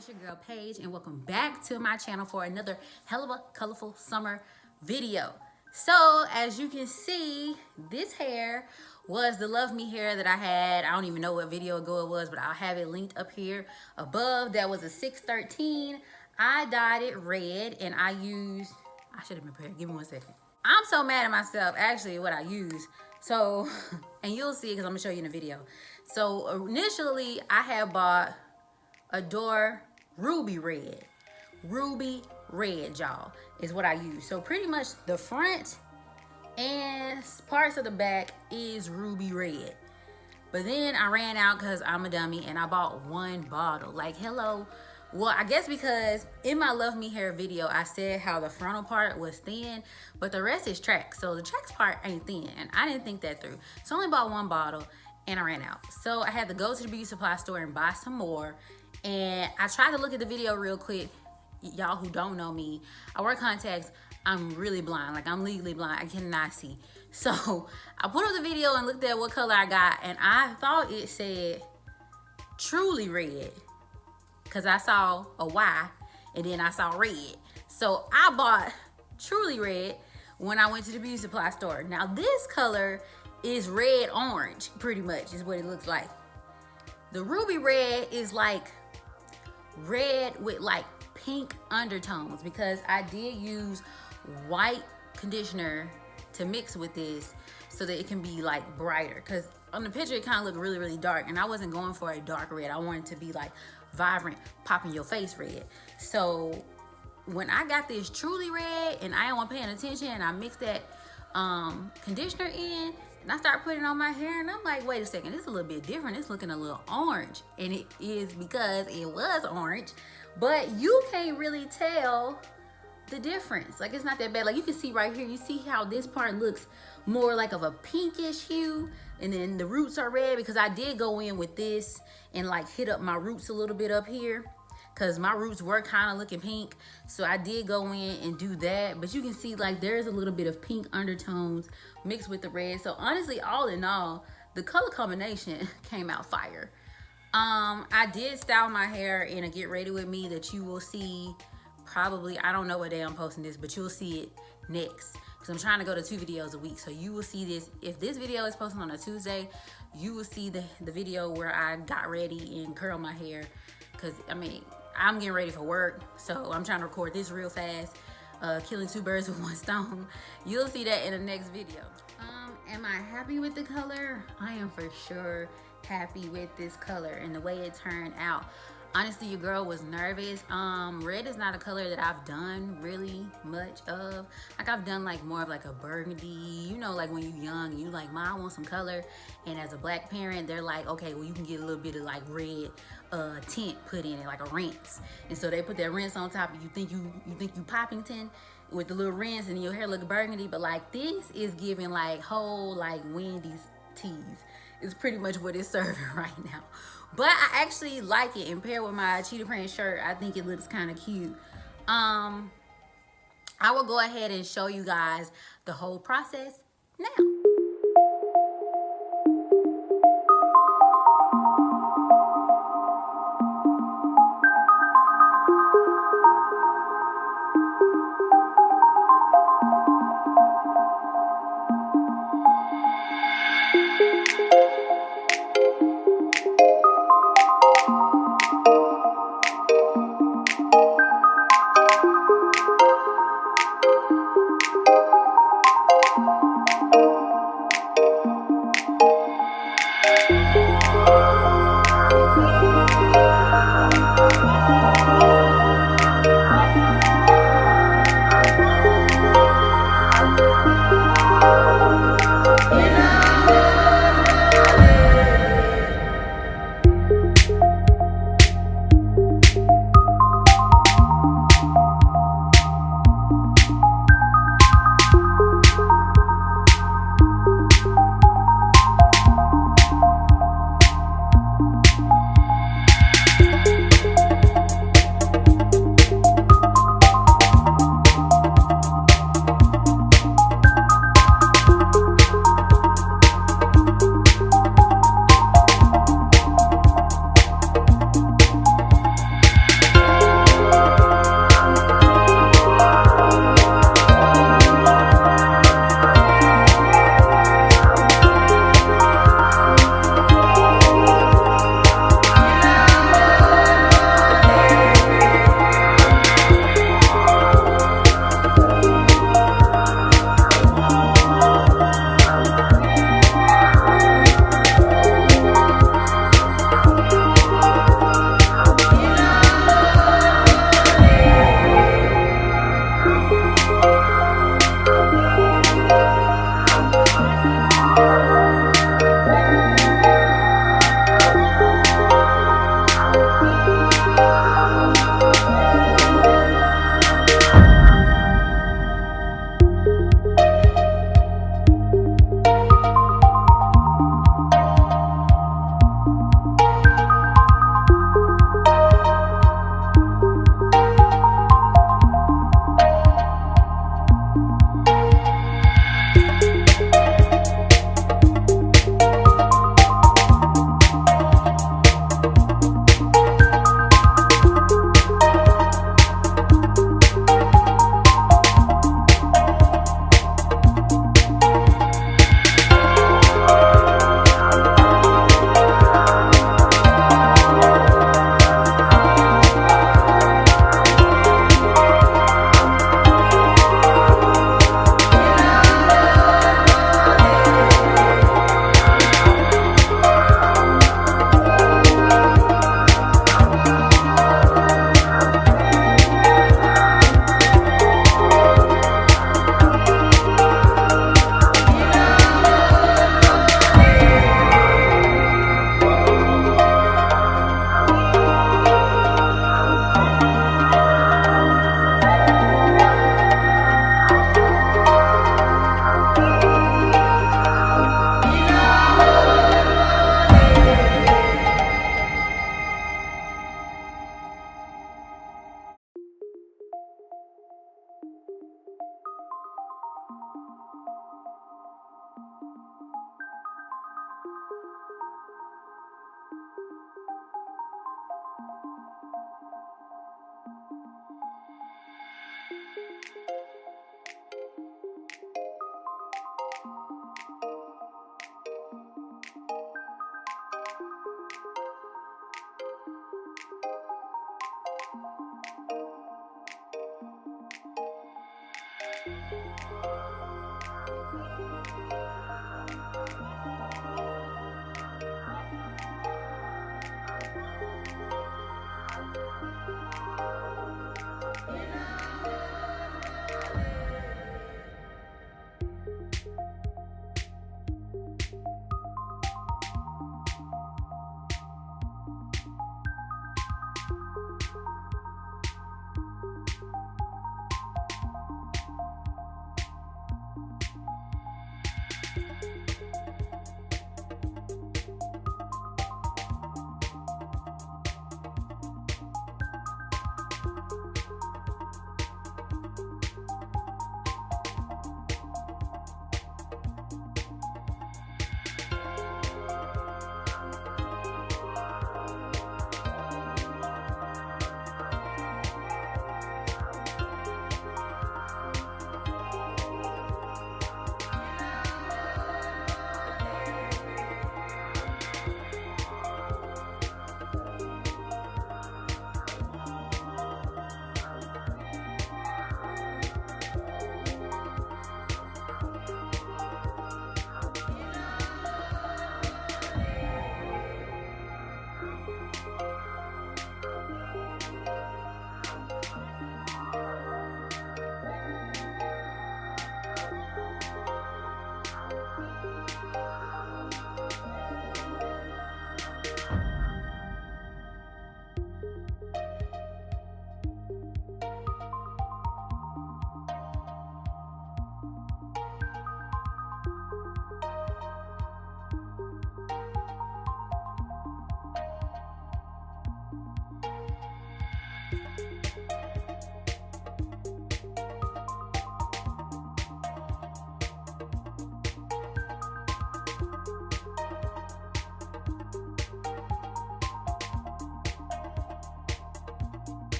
it's your girl Paige, and welcome back to my channel for another Helluva colorful summer video. So as you can see, this hair was the Love Me hair that I had. I don't even know what video ago it was, but I'll have it linked up here above. That was a 613. I dyed it red, and I should have been prepared. Give me 1 second. I'm so mad at myself, actually, what I used. So, and you'll see because I'm gonna show you in the video. So initially, I had bought Adore Ruby Red. Ruby Red, y'all, is what I use. So pretty much the front and parts of the back is Ruby Red. But then I ran out because I'm a dummy and I bought one bottle. Like, hello. Well, I guess because in my Love Me hair video, I said how the frontal part was thin, but the rest is track. So the tracks part ain't thin, and I didn't think that through. So I only bought one bottle and I ran out. So I had to go to the beauty supply store and buy some more. And I tried to look at the video real quick. Y'all who don't know me, I wear contacts. I'm really blind, like I'm legally blind. I cannot see. So I put up the video and looked at what color I got, and I thought it said Truly Red, because I saw a Y and then I saw red. So I bought Truly Red when I went to the beauty supply store. Now this color is red orange, pretty much is what it looks like. The Ruby Red is like red with like pink undertones, because I did use white conditioner to mix with this so that it can be like brighter, because on the picture it kind of looked really, really dark, and I wasn't going for a dark red. I wanted to be like vibrant, pop in your face red. So when I got this Truly Red and I wasn't paying attention, and I mixed that conditioner in and I started putting it on my hair, and I'm like, wait a second, it's a little bit different. It's looking a little orange, and it is because it was orange, but you can't really tell the difference. Like, it's not that bad. Like, you can see right here, you see how this part looks more like of a pinkish hue, and then the roots are red, because I did go in with this and like hit up my roots a little bit up here, because my roots were kind of looking pink. So I did go in and do that, but you can see like there's a little bit of pink undertones mixed with the red. So honestly, all in all, the color combination came out fire. I did style my hair in a Get Ready With Me that you will see probably, I don't know what day I'm posting this, but you'll see it next, because I'm trying to go to 2 videos a week. So you will see this. If this video is posted on a Tuesday, you will see the video where I got ready and curled my hair, because I mean, I'm getting ready for work, so I'm trying to record this real fast, killing 2 birds with 1 stone. You'll see that in the next video. Am I happy with the color? I am for sure happy with this color and the way it turned out. Honestly, your girl was nervous. Red is not a color that I've done really much of. Like, I've done like more of like a burgundy, you know, like when you're young and you like, Mom, I want some color. And as a black parent, they're like, okay, well, you can get a little bit of like red tint put in it, like a rinse. And so they put that rinse on top, and you think you Poppington with the little rinse, and your hair look burgundy. But like, this is giving like whole like Wendy's teas. It's pretty much what it's serving right now. But I actually like it, and paired with my cheetah print shirt, I think it looks kind of cute. I will go ahead and show you guys the whole process now.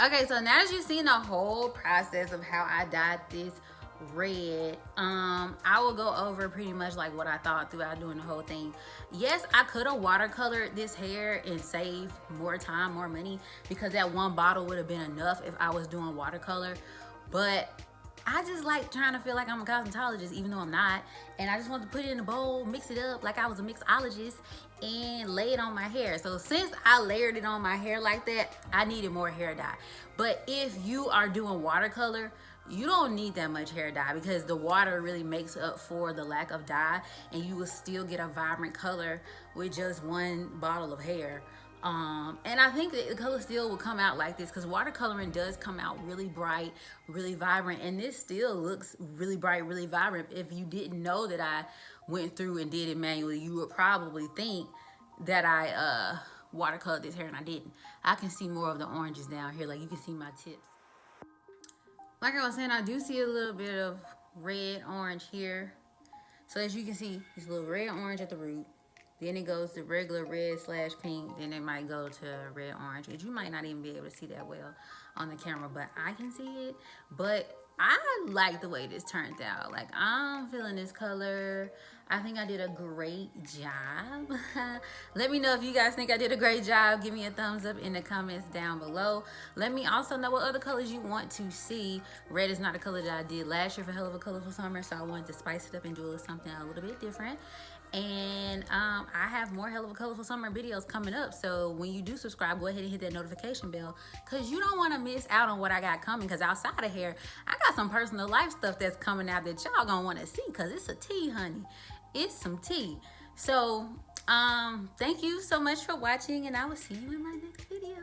Okay, so now that you've seen the whole process of how I dyed this red, I will go over pretty much like what I thought throughout doing the whole thing. Yes, I could have watercolored this hair and saved more time, more money, because that one bottle would have been enough if I was doing watercolor. But I just like trying to feel like I'm a cosmetologist, even though I'm not. And I just want to put it in a bowl, mix it up like I was a mixologist, and lay it on my hair. So since I layered it on my hair like that, I needed more hair dye. But if you are doing watercolor, you don't need that much hair dye, because the water really makes up for the lack of dye, and you will still get a vibrant color with just one bottle of hair. And I think that the color still will come out like this, because watercoloring does come out really bright, really vibrant, and this still looks really bright, really vibrant. If you didn't know that I went through and did it manually, you would probably think that I watercolored this hair, and I didn't. I can see more of the oranges down here, like you can see my tips. Like I was saying, I do see a little bit of red orange here. So as you can see, it's a little red orange at the root. Then it goes to regular red / pink. Then it might go to red orange, which you might not even be able to see that well on the camera, but I can see it. But I like the way this turned out. Like, I'm feeling this color. I think I did a great job. Let me know if you guys think I did a great job. Give me a thumbs up in the comments down below. Let me also know what other colors you want to see. Red is not a color that I did last year for Helluva Colorful Summer, so I wanted to spice it up and do something a little bit different. And I have more Helluva Colorful Summer videos coming up, so when you do subscribe, go ahead and hit that notification bell, because you don't want to miss out on what I got coming. Because outside of here, I got some personal life stuff that's coming out that y'all gonna want to see, because it's a tea, honey. It's some tea. So thank you so much for watching, and I will see you in my next video.